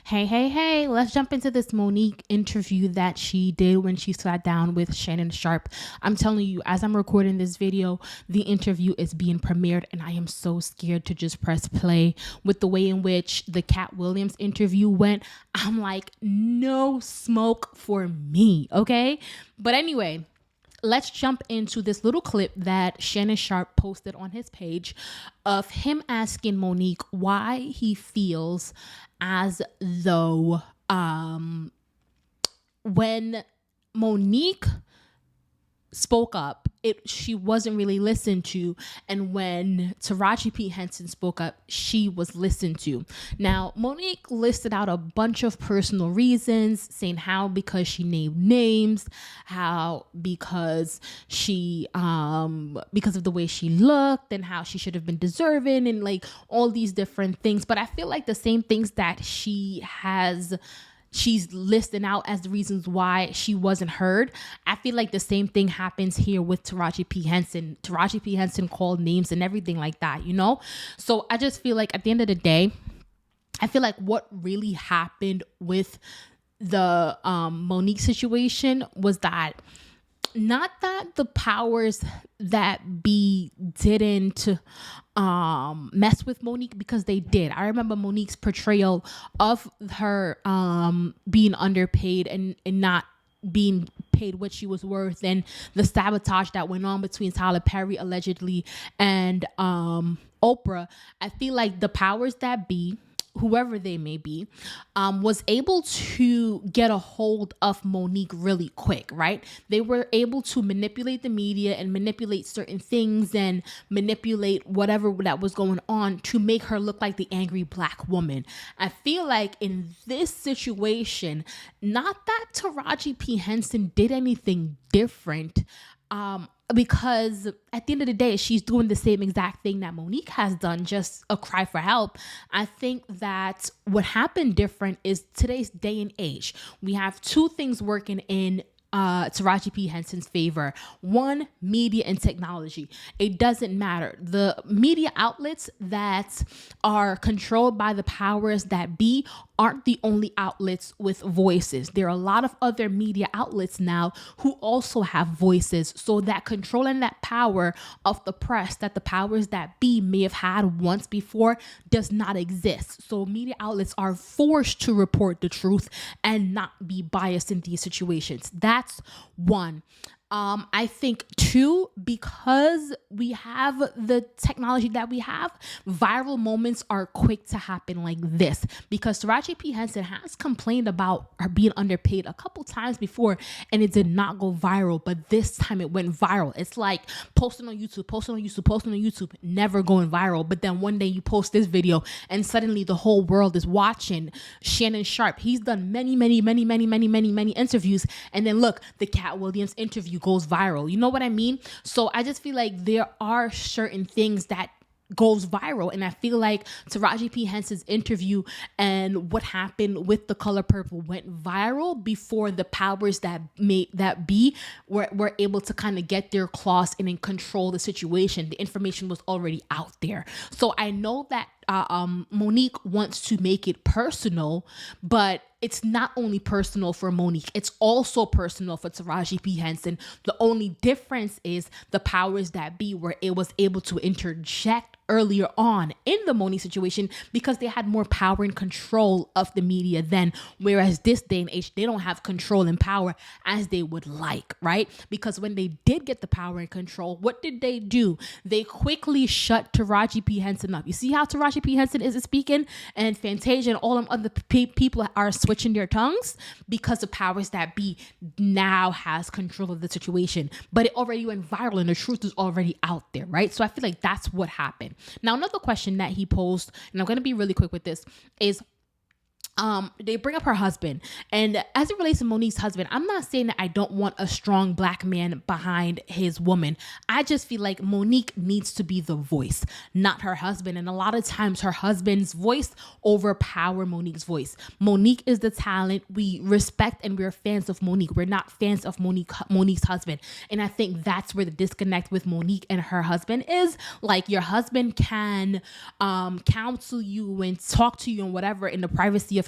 Hey, let's jump into this Monique interview that she did when she sat down with Shannon Sharpe. I'm telling you, as I'm recording this video, the interview is being premiered, and I am so scared to just press play. With the way in which the Cat Williams interview went, I'm like, no smoke for me, okay? But anyway, let's jump into this little clip that Shannon Sharpe posted on his page of him asking Monique why he feels as though when Monique spoke up, she wasn't really listened to, and when Taraji P. Henson spoke up, she was listened to. Now, Monique listed out a bunch of personal reasons, saying how because she named names, how because she because of the way she looked, and how she should have been deserving, and like all these different things. But I feel like the same things that she's listing out as the reasons why she wasn't heard. I feel like the same thing happens here with Taraji P. Henson. Taraji P. Henson called names and everything like that, you know? So I just feel like at the end of the day, I feel like what really happened with the Monique situation was that not that the powers that be didn't mess with Monique, because they did. I remember Monique's portrayal of her being underpaid and not being paid what she was worth, and the sabotage that went on between Tyler Perry allegedly and Oprah. I feel like the powers that be, whoever they may be, was able to get a hold of Monique really quick, right? They were able to manipulate the media and manipulate certain things and manipulate whatever that was going on to make her look like the angry Black woman. I feel like in this situation, not that Taraji P. Henson did anything different, because at the end of the day, she's doing the same exact thing that Monique has done, just a cry for help. I think that what happened different is today's day and age. We have two things working in Taraji P. Henson's favor. One, media and technology. It doesn't matter. The media outlets that are controlled by the powers that be aren't the only outlets with voices. There are a lot of other media outlets now who also have voices. So that control and that power of the press that the powers that be may have had once before does not exist. So media outlets are forced to report the truth and not be biased in these situations. That's one. I think two, because we have the technology that we have, viral moments are quick to happen like this, because Taraji P. Henson has complained about her being underpaid a couple times before and it did not go viral, but this time it went viral. It's like posting on YouTube, never going viral. But then one day you post this video and suddenly the whole world is watching Shannon Sharpe. He's done many interviews, and then look, the Cat Williams interview goes viral. You know what I mean? So I just feel like there are certain things that goes viral, and I feel like Taraji P. Henson's interview and what happened with The Color Purple went viral before the powers that be were able to kind of get their claws in and control the situation. The information was already out there. So I know that Monique wants to make it personal, but it's not only personal for Monique, it's also personal for Taraji P. Henson. The only difference is the powers that be were able to interject earlier on in the Monique situation because they had more power and control of the media then, whereas this day and age, they don't have control and power as they would like, right? Because when they did get the power and control, what did they do? They quickly shut Taraji P. Henson up. You see how Taraji P. Henson is speaking, and Fantasia and all them other people are switching their tongues because the powers that be now has control of the situation. But it already went viral and the truth is already out there, right? So I feel like that's what happened. Now, another question that he posed, and I'm going to be really quick with this, is they bring up her husband. And as it relates to Monique's husband, I'm not saying that I don't want a strong Black man behind his woman. I just feel like Monique needs to be the voice, not her husband. And a lot of times her husband's voice overpower Monique's voice. Monique is the talent. We respect and we're fans of Monique. We're not fans of Monique's husband. And I think that's where the disconnect with Monique and her husband is. Like, your husband can counsel you and talk to you and whatever in the privacy of